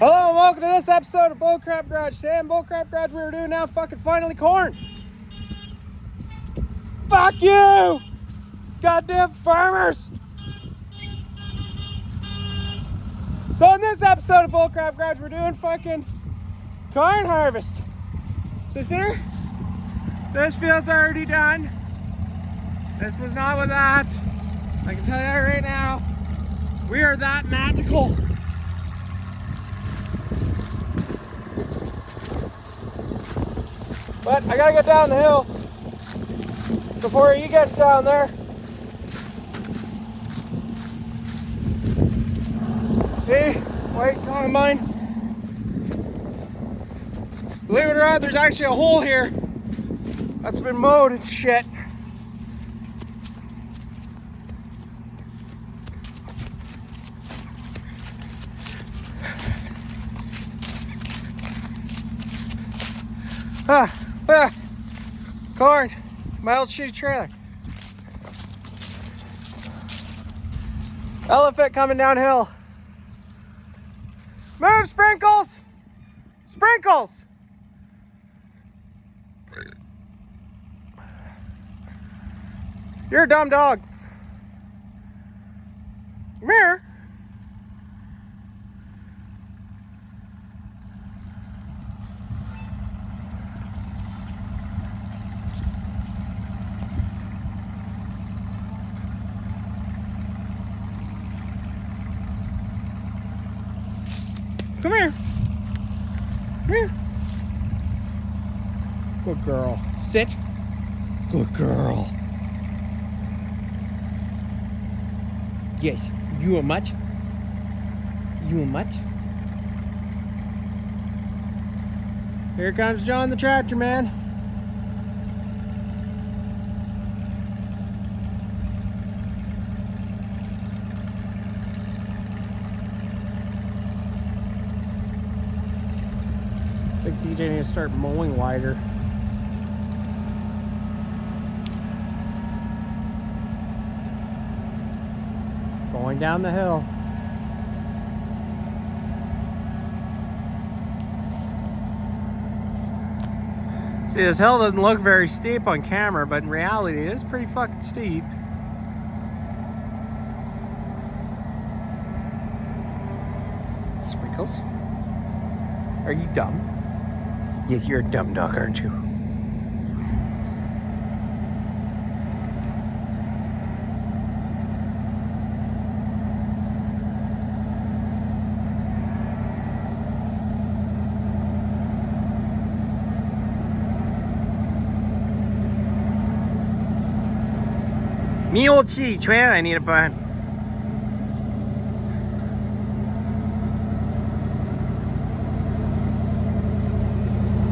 Hello and welcome to this episode of Bullcrap Garage. Today in Bullcrap Garage, we're doing now fucking finally corn. Fuck you! Goddamn farmers! So in this episode of Bullcrap Garage, we're doing fucking corn harvest. So see here? This field's already done. This was not with that. I can tell you that right now. We are that magical. But I gotta get down the hill before he gets down there. Hey, wait, come on, mine. Believe it or not, there's actually a hole here that's been mowed and shit. Corn, my old shitty trailer. Elephant coming downhill. Move, Sprinkles! Sprinkles! You're a dumb dog. Come here. Come here. Come here. Good girl. Sit. Good girl. Yes. You a mutt? You a mutt? Here comes John the tractor man. I think DJ needs to start mowing wider. Going down the hill. See, this hill doesn't look very steep on camera, but in reality it is pretty fucking steep. Sprinkles? Are you dumb? Yes, you're a dumb dog, aren't you? Me old chi, Tran, I need a bun.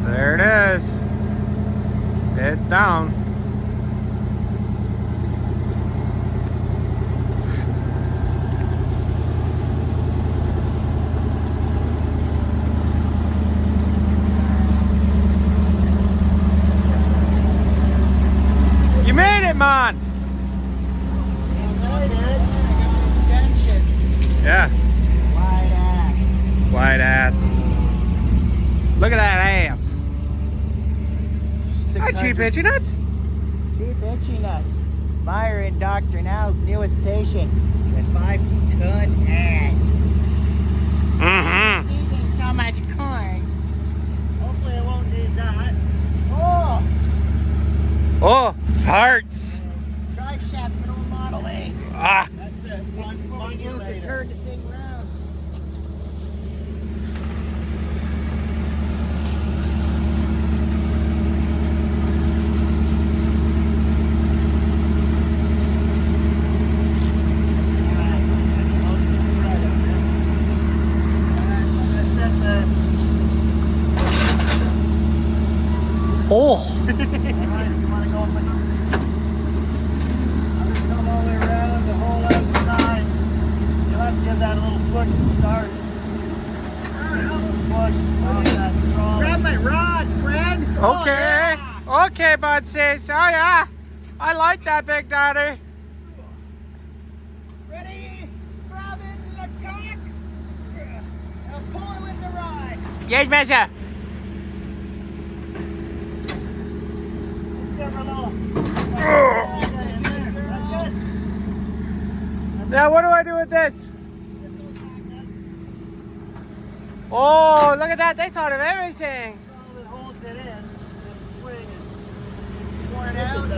There it is. It's down. You made it, man. Yeah. Wide ass. Wide ass. Look at that ass. Hi, Cheap Itchy Nuts. Cheap Itchy Nuts. Byron, Dr. Now's newest patient. The 5-ton ass. Mm-hmm. Eating so much corn. Hopefully it won't need that. Oh! Oh, farts. Drive shaft middle Model A. Ah. That's the one we use to turn the thing around. Oh. Give that a little push to start. Grab my rod, Fred. Okay. Oh, yeah. Okay, bud says. Oh, yeah. I like that, Big Daddy. Ready? Grab it, the cock. Pull it with the Gauge measure. Now what do I do with this? Oh, look at that. They thought of everything. It holds it in. The spring is worn out.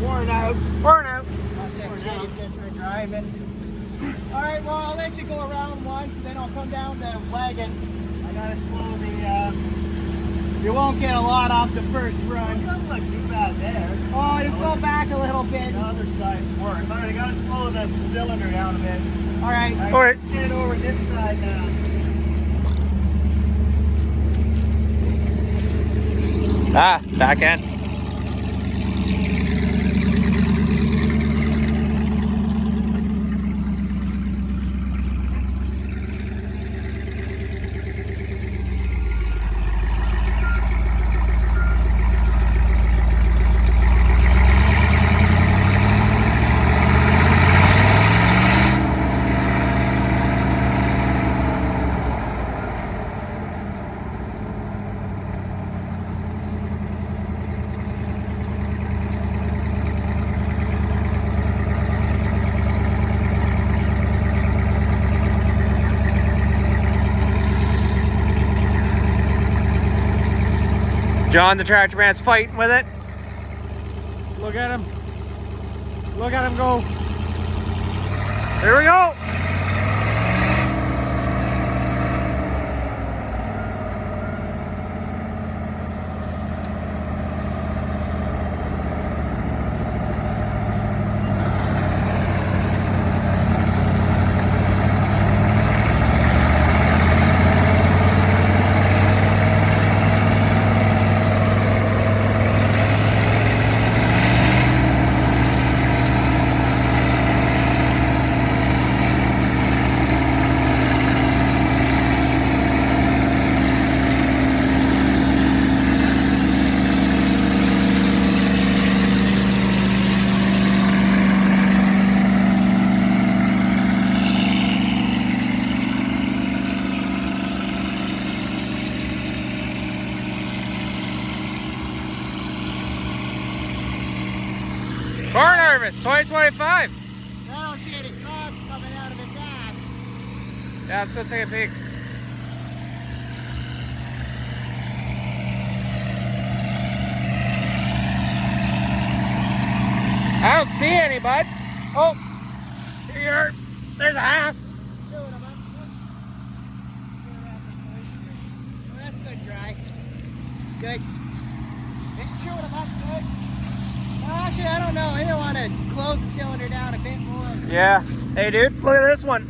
Worn out. Worn out. I'll check to see if it's good for driving. Alright, well, I'll let you go around once, and then I'll come down the wagons. I gotta slow the, you won't get a lot off the first run. It doesn't look too bad there. Oh, just go back a little bit. The other side works. Alright, I gotta slow the cylinder down a bit. Alright. Alright. Get it over this side now. Ah, back end. John the tractor man's fighting with it. Look at him. Look at him go. Here we go. Corn harvest 2025. I don't see any cobs coming out of its ass. Yeah, let's go take a peek. I don't see any buds. Oh, here, there's a half. That's good, dry. Good. It's chewing them up good. Actually, I don't know. I don't want to close the cylinder down a bit more. Yeah. Hey, dude, look at this one.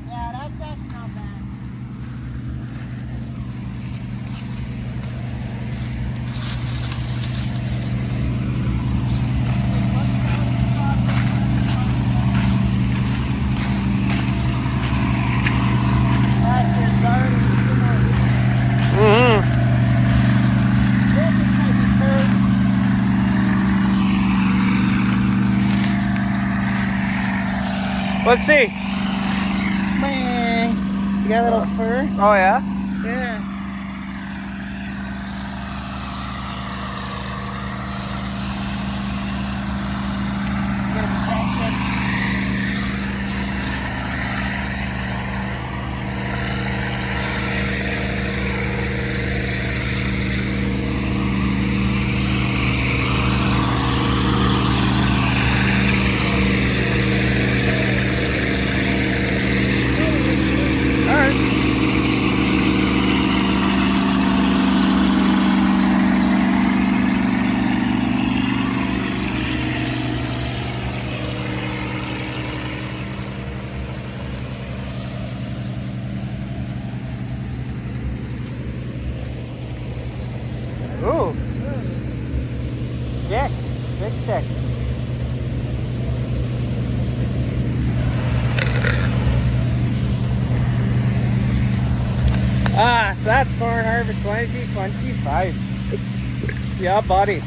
Yeah, that's not bad. That's your garden. Mm-hmm. Let's see. Man, you got a little fur? Oh, yeah? Yeah. Ooh. Stick. Big stick. Ah, so that's corn harvest 2025. Yeah, buddy.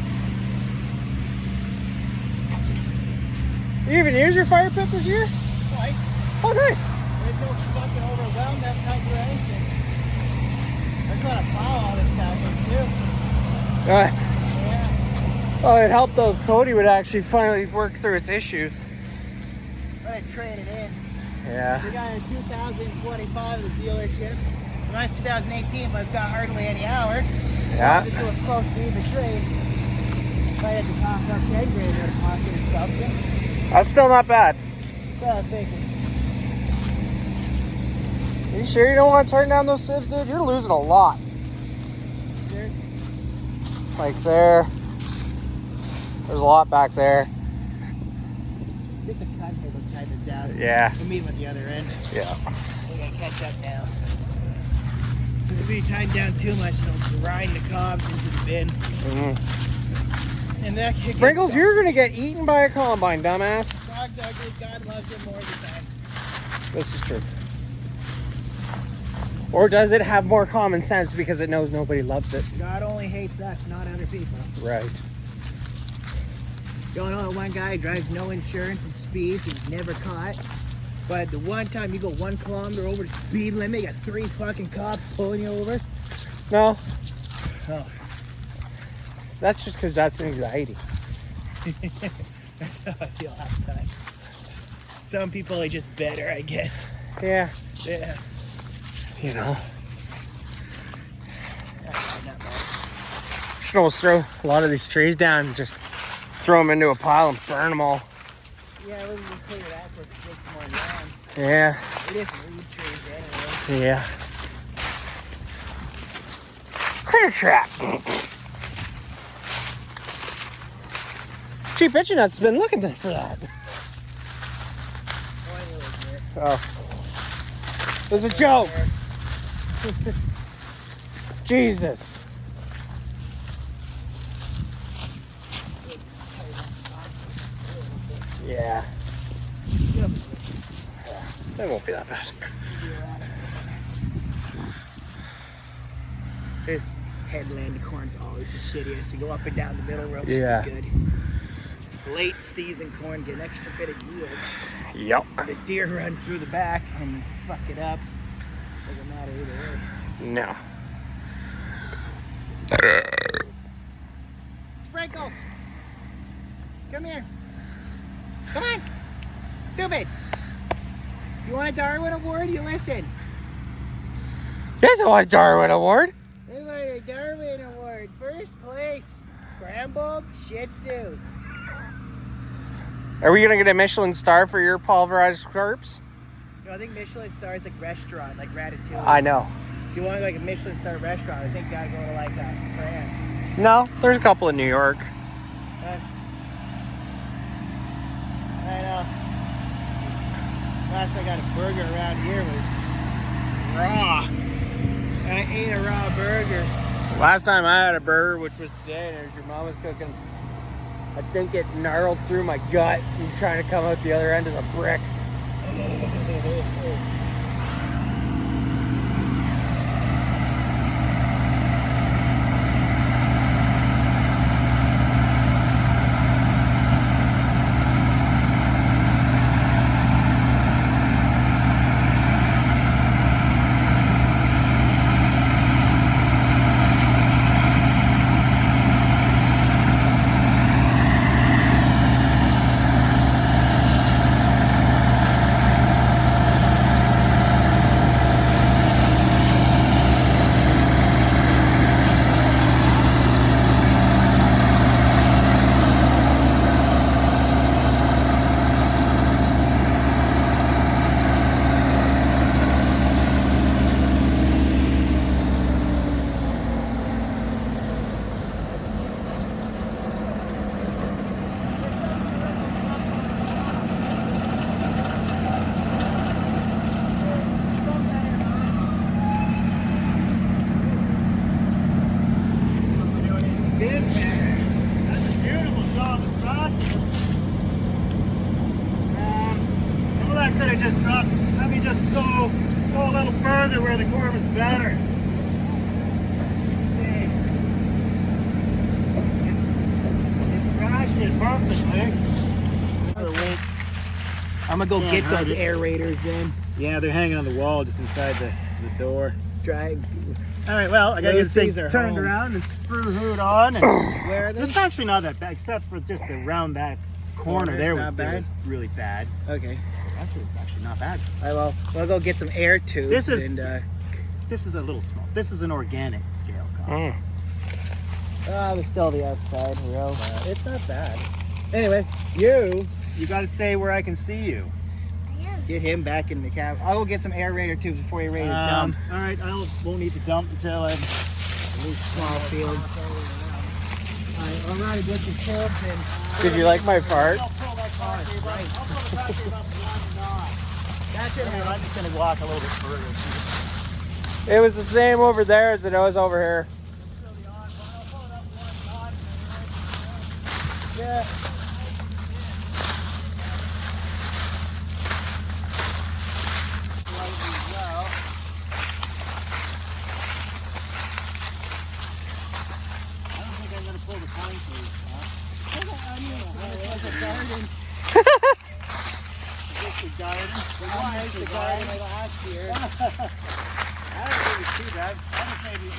You even use your fire pit this year? Twice. Oh, nice. It's so fucking overwhelmed that time for anything. That's what I plow all this stuff in too. Uh, Yeah. oh, it helped though. Cody would actually finally work through its issues. I'm gonna trade it in. Yeah. We got a 2025 at the dealership. Mine's 2018, but it's got hardly any hours. Yeah. Just do a close to even trade. If I had to cost up 10 grand out of pocket or something. That's still not bad. That's what I was thinking. You sure you don't want to turn down those sieves, dude? You're losing a lot. Sure. Like there. There's a lot back there. Just the cut here looks kind of down. Yeah. We'll meet with the other end. Yeah. We gotta catch up now. If we tighten down too much, it'll grind the cobs into the bin. Mm-hmm. And that kick Sprinkles, you're gonna get eaten by a combine, dumbass. Dog's ugly. God loves him more than time. This is true. Or does it have more common sense because it knows nobody loves it? God only hates us, not other people. Right. You know that one guy drives no insurance and speeds, he's never caught. But the one time you go 1 kilometer over the speed limit, you got 3 fucking cops pulling you over. No, Oh. that's just because that's anxiety. That's how I feel half the time. Some people are just better, I guess. Yeah. Yeah. You know. That's not bad. Should almost throw a lot of these trees down and just throw them into a pile and burn them all. Yeah, we can just clear that for 6 more rounds. Yeah. It is weed trees anyway. Yeah. Critter trap. Cheap Itchy Nuts has been looking for that. Oh. It was a joke. Jesus. Yeah. It won't be that bad. This headland corn's always the shittiest. To go up and down the middle road Yeah. good. Late season corn get an extra bit of yield. Yep. The deer run through the back and fuck it up. Doesn't matter either way. No. Sprinkles! Come here. Come on! Stupid! You want a Darwin Award? You listen. Yes, I want a Darwin Award. This is a Darwin Award. First place, scrambled Shih Tzu. Are we gonna get a Michelin star for your pulverized corpse? No, I think Michelin star is like restaurant, like Ratatouille. I know. If you want like a Michelin star restaurant, I think you gotta go to like France. No, there's a couple in New York. I know. Last I got a burger around here was raw. I ate a raw burger. Last time I had a burger, which was today, and it was your mom was cooking, I think it gnarled through my gut and trying to come out the other end of the brick. Go a little further where the corn was better. It's crashing it perfectly. I'm gonna go get those aerators then. Yeah, they're hanging on the wall just inside the door. Try. All right, well, I got Those this thing things are turned home. around and screw hood on. And Where are they? it's actually not that bad, except for just around that corner Corner's there not bad? was really bad. Okay. The rest of it's actually not bad. All right, well, we'll go get some air tubes. This is- and, This is a little small. This is an organic scale cod. there's still the outside real. It's not bad. Anyway, you got to stay where I can see you. get him back in the cab. I'll go get some aerator tubes before you're ready to dump. All right, I won't need to dump until I'm Small field. All right, I'll run and get the tubes and. Did you like my fart? I'll pull that concrete up. right. I'll pull the concrete up 1 knot. That's it. Here, I'm just gonna walk a little bit further. It was the same over there as it was over here. Yeah. I don't think I'm gonna pull the concrete. Just a garden. Why is the garden last year? I don't think it's too bad. I think maybe,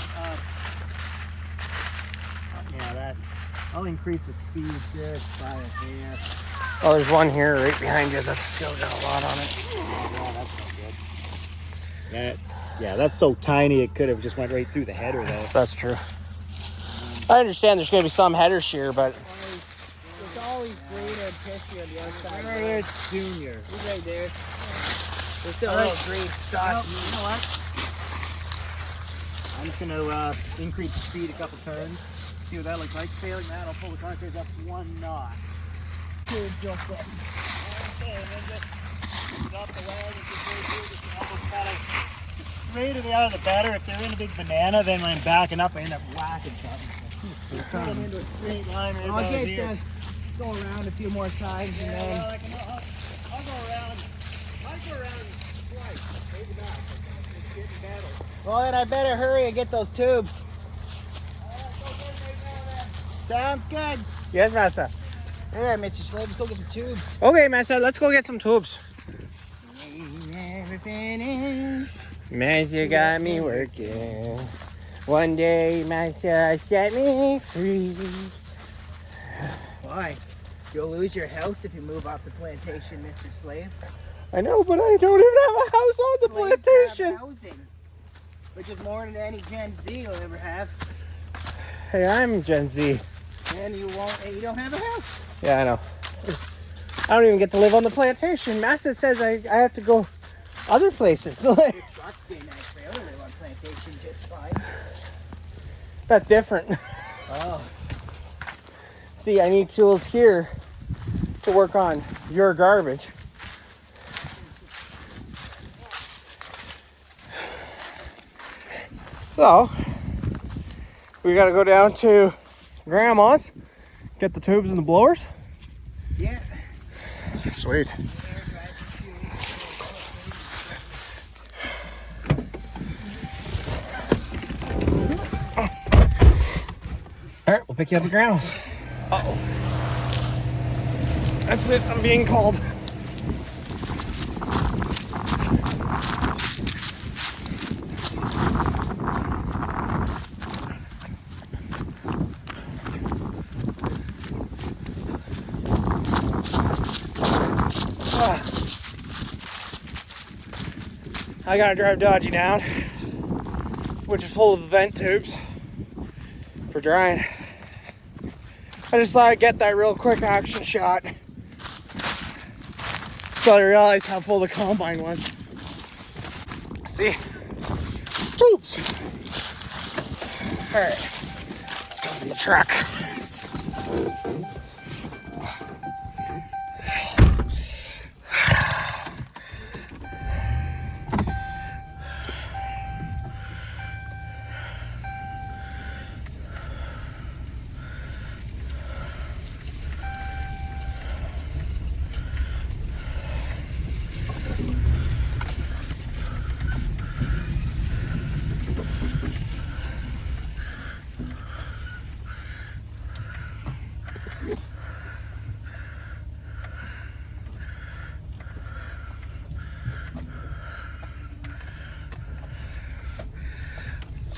yeah, that. I'll increase the speed just by a hair. Oh, there's one here right behind you that's still got a lot on it. Yeah, that's not good. Yeah, that's so tiny it could have just went right through the header though. That's true. I understand there's going to be some headers here, but It's always greener and pissy on the outside. It's Junior. He's right there. There's still a All right. little green Well, dot. you know what? I'm just gonna increase the speed a couple turns. See what that looks like. Failing that, I'll pull the concrete up 1 knot. Dude, just up. Okay, and then just drop the lag and just go through this and almost kind of straighten me out of the better. If they're in a big banana, then when I'm backing up, I end up whacking something. Just put them into a straight line right about Okay, here. just go around a few more times and Yeah, then. well, I'll go around. I'll go around twice. Maybe not. It's getting better. Well, then I better hurry and get those tubes. Sounds good. yes, Massa. All right, Mr. Schwab, let's go get some tubes. Okay, Massa, let's go get some tubes. Never finished. Massa got me working. One day, Massa set me free. Why? You'll lose your house if you move off the plantation, Mr. Slave. I know, but I don't even have a house on the Slaves have plantation. housing, which is more than any Gen Z will ever have. Hey, I'm Gen Z. And you don't have a house. Yeah, I know. I don't even get to live on the plantation. Massa says I have to go other places. Your truck being that trailer, they on plantation just fine. That's different. Oh. See, I need tools here to work on your garbage. So, we gotta go down to Grandma's, get the tubes and the blowers. Yeah. Sweet. All right, we'll pick you up at Grandma's. Uh-oh. That's it, I'm being called. I gotta drive Dodgy down, which is full of vent tubes for drying. I just thought I'd get that real quick action shot so I realized how full the combine was. See? Tubes! Alright, let's go in the truck.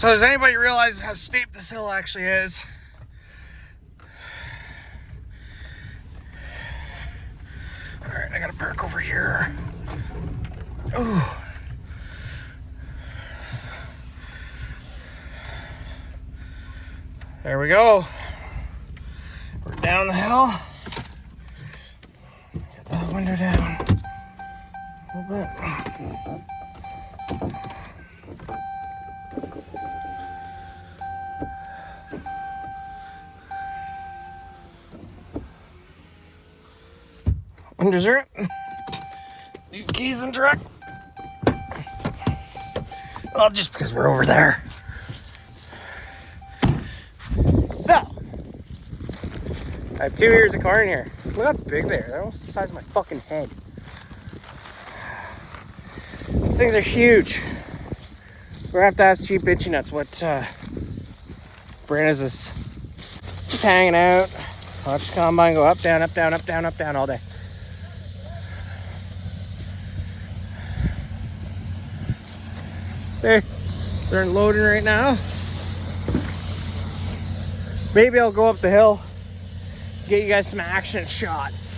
So does anybody realize how steep this hill actually is? Alright, I gotta park over here. Ooh. There we go. We're down the hill. Get that window down a little bit. Windows are up. Leave keys in the truck. Well, just because we're over there. So, I have 2 ears of corn here. Look how big they are. They're almost the size of my fucking head. These things are huge. We're gonna have to ask Cheap Itchy Nuts what brand is this. Just hanging out. Watch the combine go up, down, up, down, up, down, up, down all day. See, they're unloading right now. Maybe I'll go up the hill, get you guys some action shots.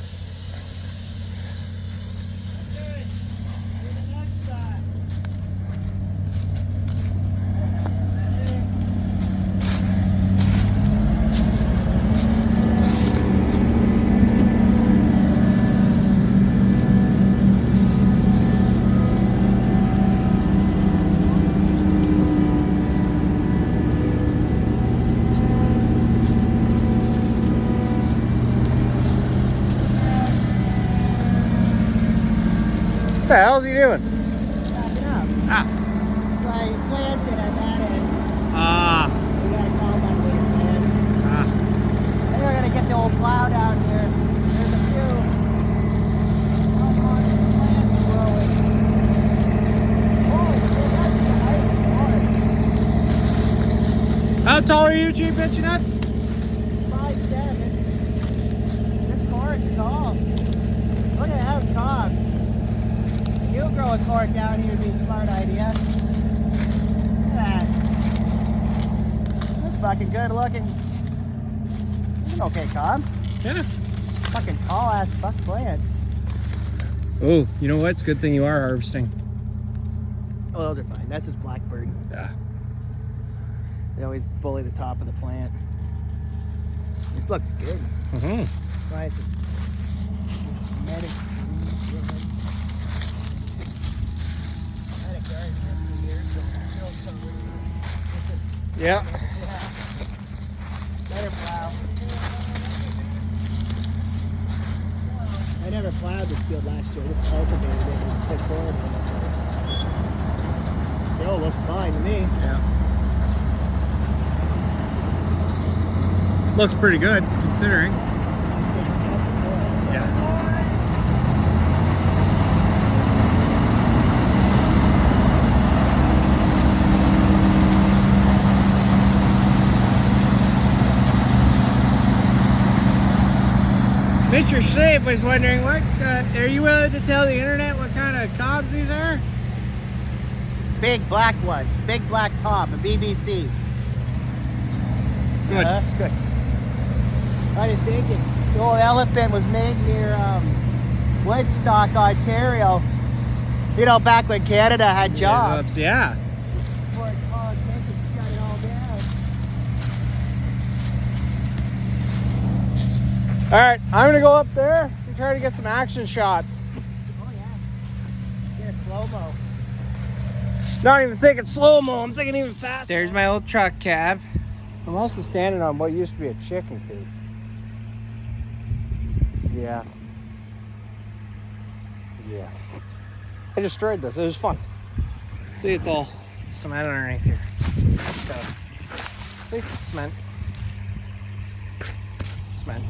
What the hell is he doing? Backing up. Ah. So I planted at that end. Ah. We got a combine later plan. Ah. Then we're gonna get the old plow down here. There's a few plants growing. Holy shit, that's the height of How tall are you, Cheap Itchy Nuts? 5'7". This corn's tall. Look at those cobs. You'll grow a corn down here would be a smart idea. Look at that. That's fucking good looking. It's an okay cob. Yeah. Fucking tall ass fuck plant. Oh, you know what? It's a good thing you are harvesting. Oh, those are fine. That's just blackbird. Yeah. They always bully the top of the plant. This looks good. Mm-hmm. Right. Yeah. Better plow. I never plowed this field last year. I just cultivated it and put corn on it. Still looks fine to me. Yeah. Looks pretty good, considering. Yeah. Mr. Slave was wondering, what are you willing to tell the internet what kind of cobs these are? Big black ones. Big black cob, a BBC. Good. Good. I was thinking, the old elephant was made near Woodstock, Ontario. You know, back when Canada had jobs. Yeah. Before it caused Mason to shut it all down. All right, I'm gonna go up there and try to get some action shots. Oh yeah. Get a slow-mo. Not even thinking slow-mo, I'm thinking even fast. There's my old truck cab. I'm also standing on what used to be a chicken coop. Yeah. Yeah. I destroyed this, it was fun. See, it's all cement underneath here. See, cement. Cement.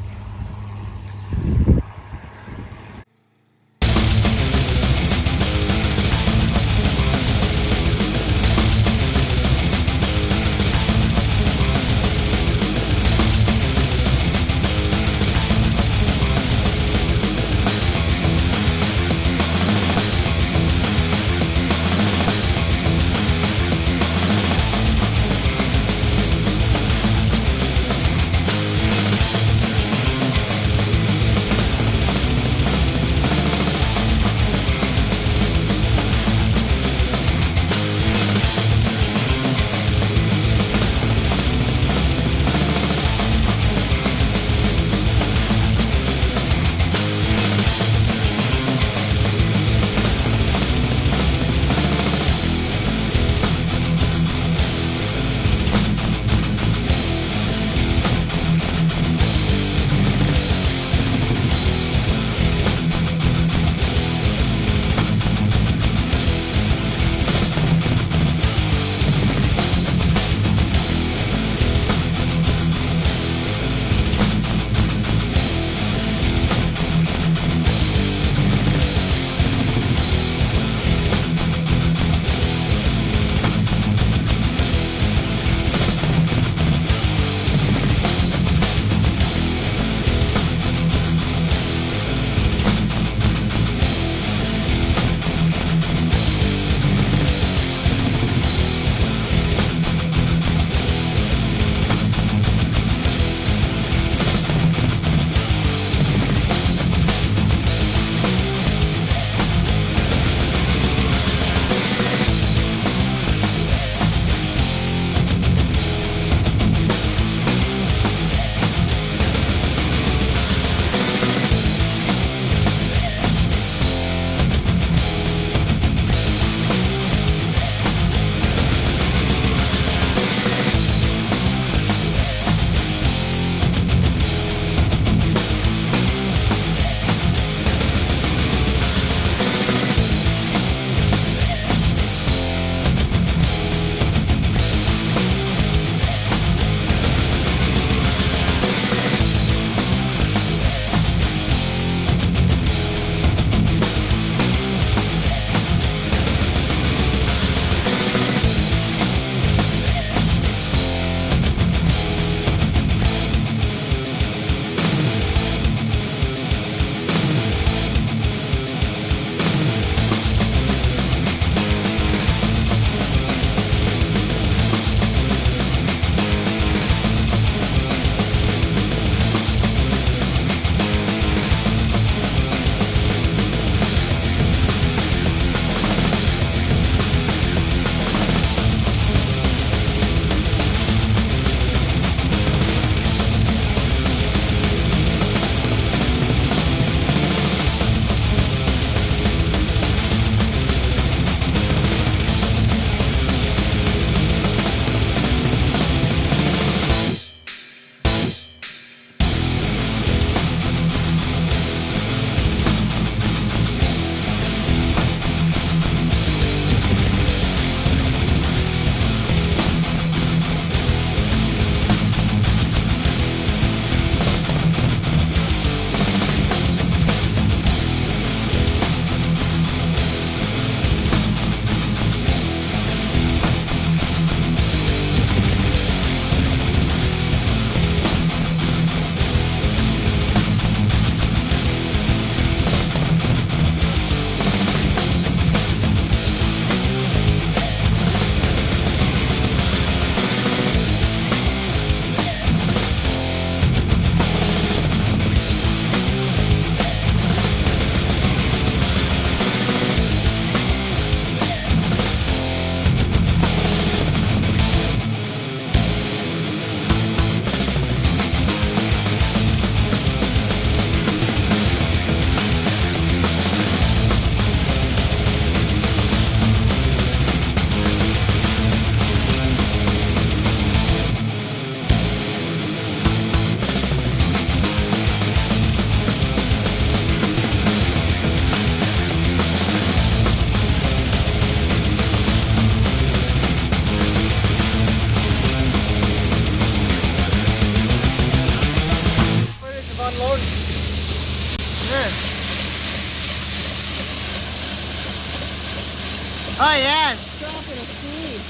Oh yeah, it's dropping a speed.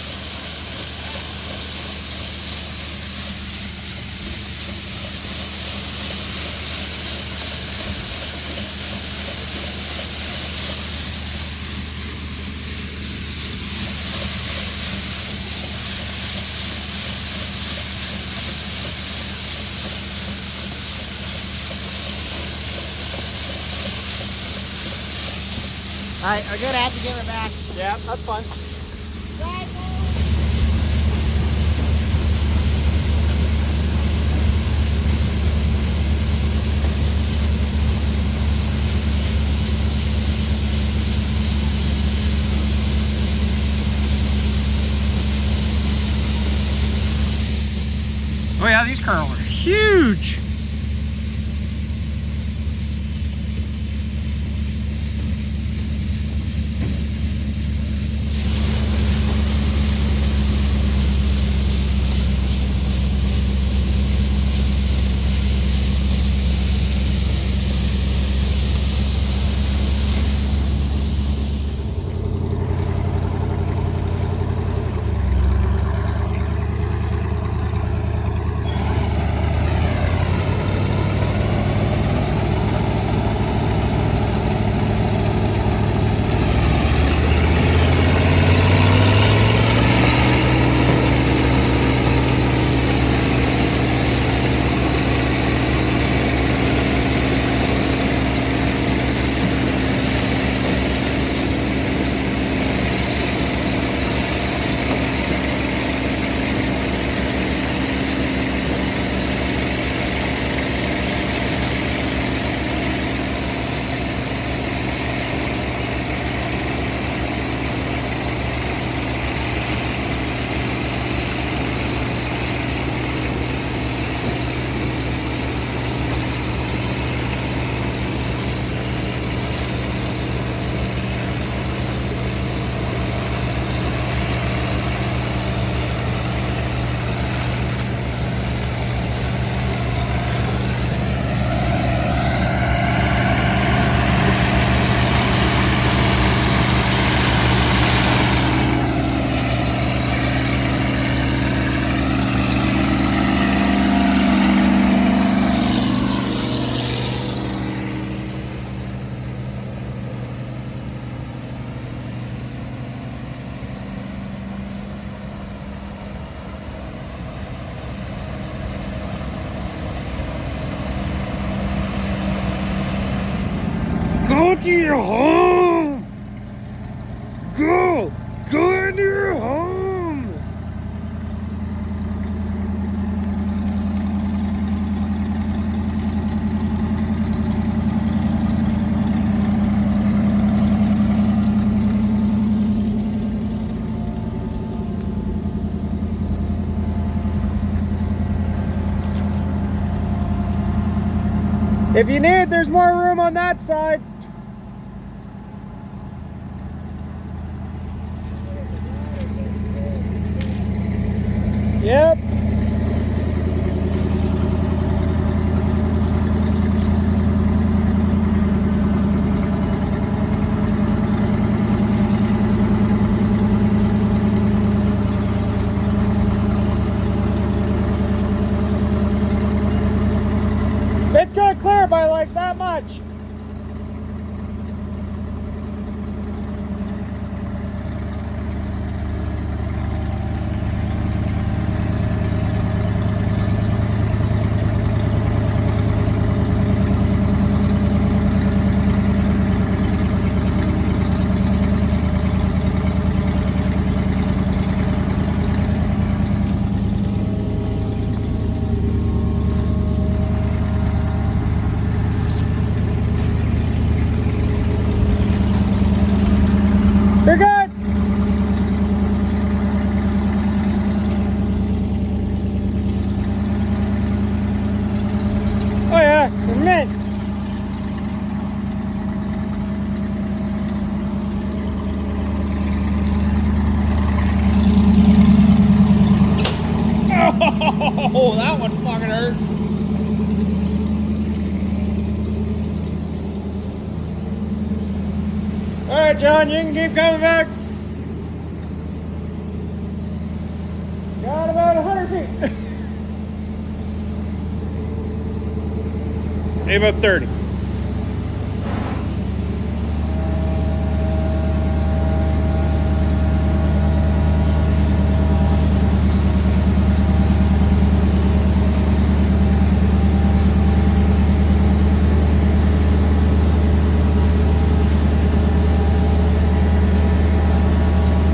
Alright, we're gonna have to give her back. Yeah, that's fine. Oh yeah, these curls are huge. Go to your home! Go! Go into your home! If you need, there's more room on that side. Yep. It's gonna clear by like that much. You're good. Oh yeah, you're mint. Oh, that one fucking hurt. All right, John, you can keep coming back. about 100 feet. Maybe about 30.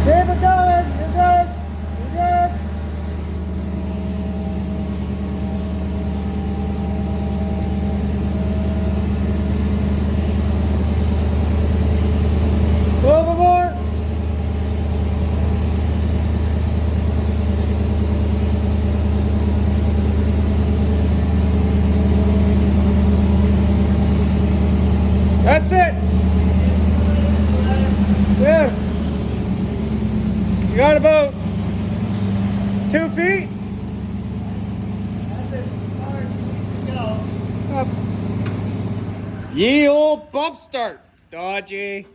Keep it going. You're good. You're good. A little bit more. That's it. Yeah. You got about 2 feet? Up. Ye old bump start. Dodgy.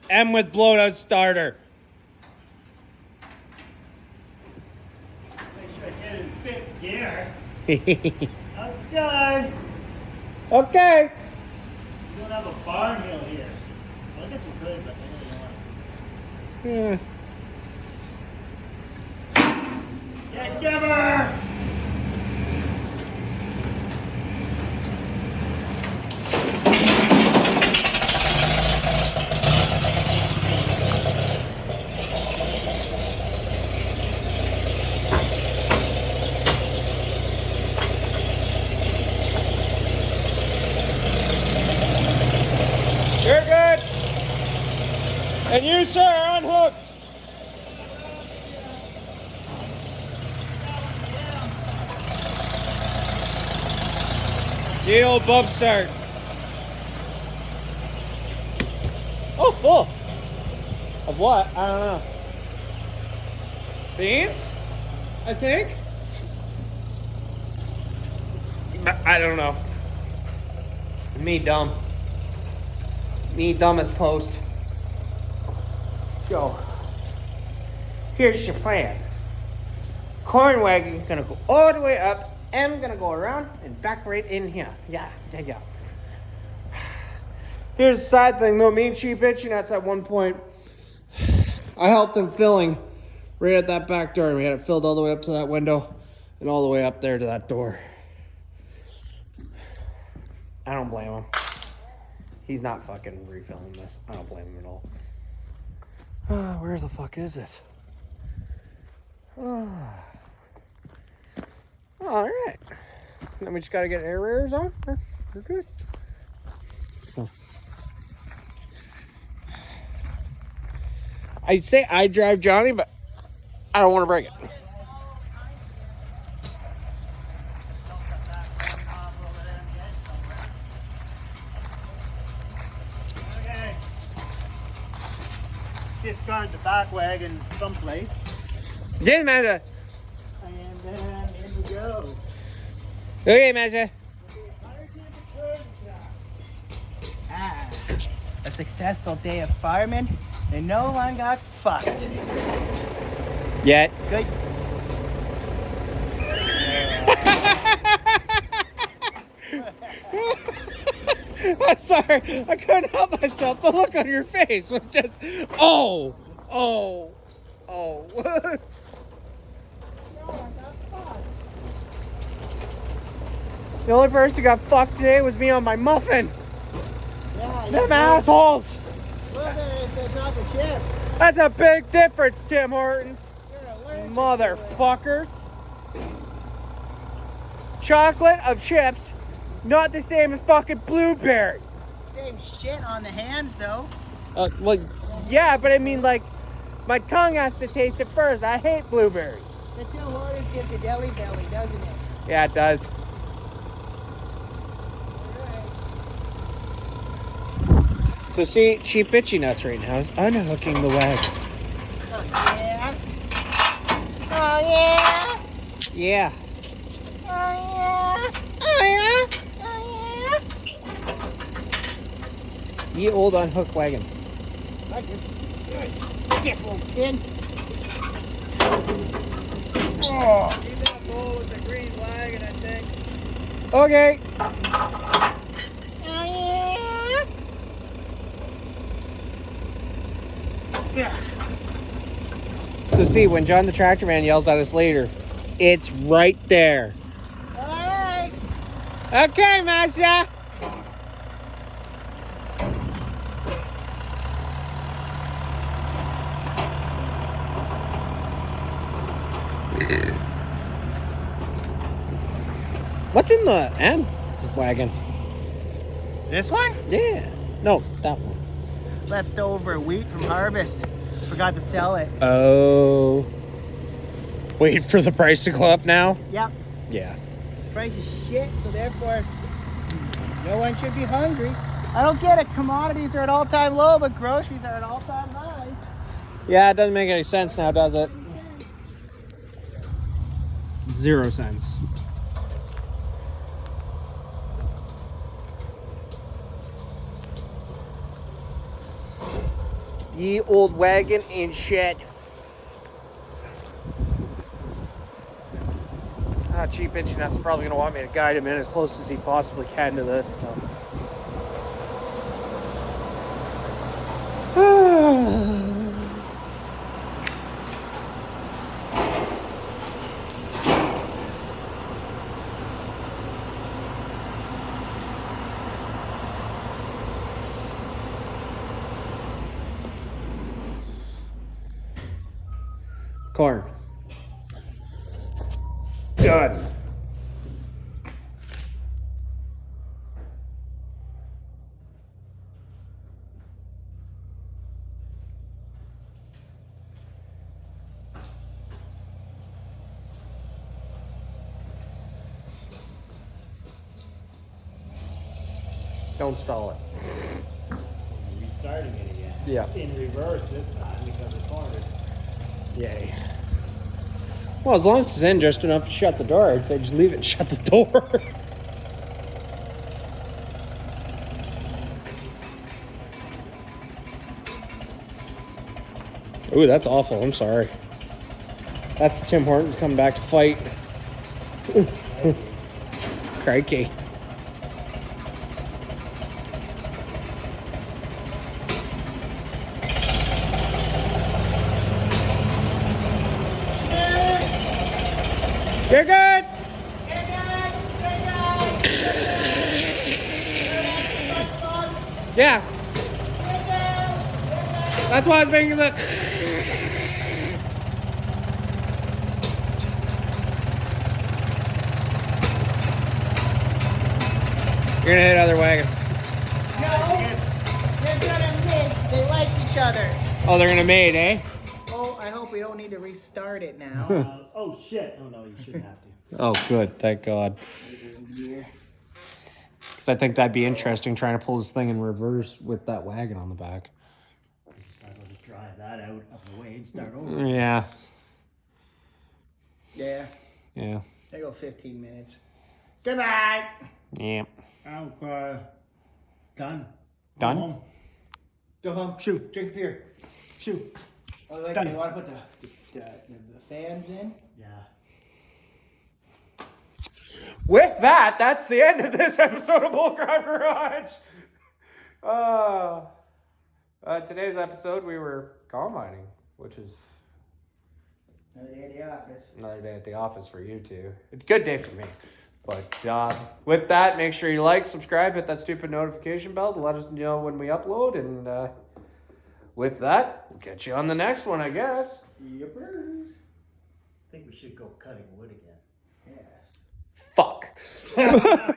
M with blown out starter. Make sure I get in fifth gear. Okay. Okay. We don't have a barn hill here. Well, I guess we could, but I really don't. Yeah. Get Gibber! You're good. And you, sir, are unhooked. The old bump start. Oh, full. Of what? I don't know. Beans? I think. I don't know. Me dumb. Me dumb as post. So, here's your plan. Corn wagon gonna go all the way up. I'm gonna go around and back right in here. Yeah. Here's the side thing though. Me and Cheap Itchy Nuts at one point, I helped him filling right at that back door. And we had it filled all the way up to that window and all the way up there to that door. I don't blame him. He's not fucking refilling this. I don't blame him at all. Where the fuck is it? All right. Then we just gotta get air raiders on. We're good. So, I'd say I drive Johnny, but I don't want to break it. Okay. Discard the back wagon someplace. Didn't matter. And then in we go. Okay, Master. Ah, a successful day of farming, and no one got fucked. Yet. Good. I'm sorry. I couldn't help myself. The look on your face was just, oh. The only person who got fucked today was me on my muffin. Yeah, Them assholes. Look at it, it's not the chip. That's a big difference, Tim Hortons. You're allergic Motherfuckers. Chocolate of chips, not the same as fucking blueberry. to it. Same shit on the hands, though. Well, yeah, but I mean, like, my tongue has to taste it first. I hate blueberry. The Tim Hortons gives you deli belly, doesn't it? Yeah, it does. So see, Cheap Itchy Nuts right now is unhooking the wagon. Oh, yeah. Oh, yeah. Yeah. Oh, yeah. Oh, yeah. Oh, yeah. Ye old unhooked wagon. Like this. Nice. Stiff little pin. Keep that bowl with the green wagon, I think. Okay. Yeah. So see, when John the Tractor Man yells at us later, it's right there. All right. Okay, Masha. What's in the end wagon? This one? Yeah. No, that one. Leftover wheat from harvest. Forgot to sell it. Oh. Wait for the price to go up now? Yep. Yeah. Price is shit, so therefore no one should be hungry. I don't get it. Commodities are at all-time low, but groceries are at all-time high. Yeah, it doesn't make any sense now, does it? 0 cents. Ye old wagon and shit. Cheap Inchinut's probably going to want me to guide him in as close as he possibly can to this. So. Corn. Done. Don't stall it. Restarting it again. Yeah. In reverse this time because it cornered. Yay. Well, as long as it's in just enough to shut the door, I'd say just leave it and shut the door. Ooh, that's awful. I'm sorry. That's Tim Hortons coming back to fight. Crikey. You're good. Yeah. That's why I was making the. You're gonna hit other wagon. No, they're gonna mix. They like each other. Oh, they're gonna mate, eh? Oh, I hope we don't need to restart it now. Oh shit! Oh no, you shouldn't have to. Oh, good. Thank God. Because I think that'd be interesting trying to pull this thing in reverse with that wagon on the back. Might as well just drive that out of the way and start over. Yeah. Yeah, Yeah. they go 15 minutes. Good night. Yeah. Oh, done. Done? Go home. Go home. Shoot. Drink beer. Shoot. Oh, like Done. they want to put the fans in. Yeah. With that, that's the end of this episode of Bullcrop Garage. Today's episode, we were combining, which is Another day at the office. another day at the office for you two. A good day for me. But with that, make sure you like, subscribe, hit that stupid notification bell to let us know when we upload. And with that, we'll catch you on the next one, I guess. Yippers. I think we should go cutting wood again. Yes. Fuck.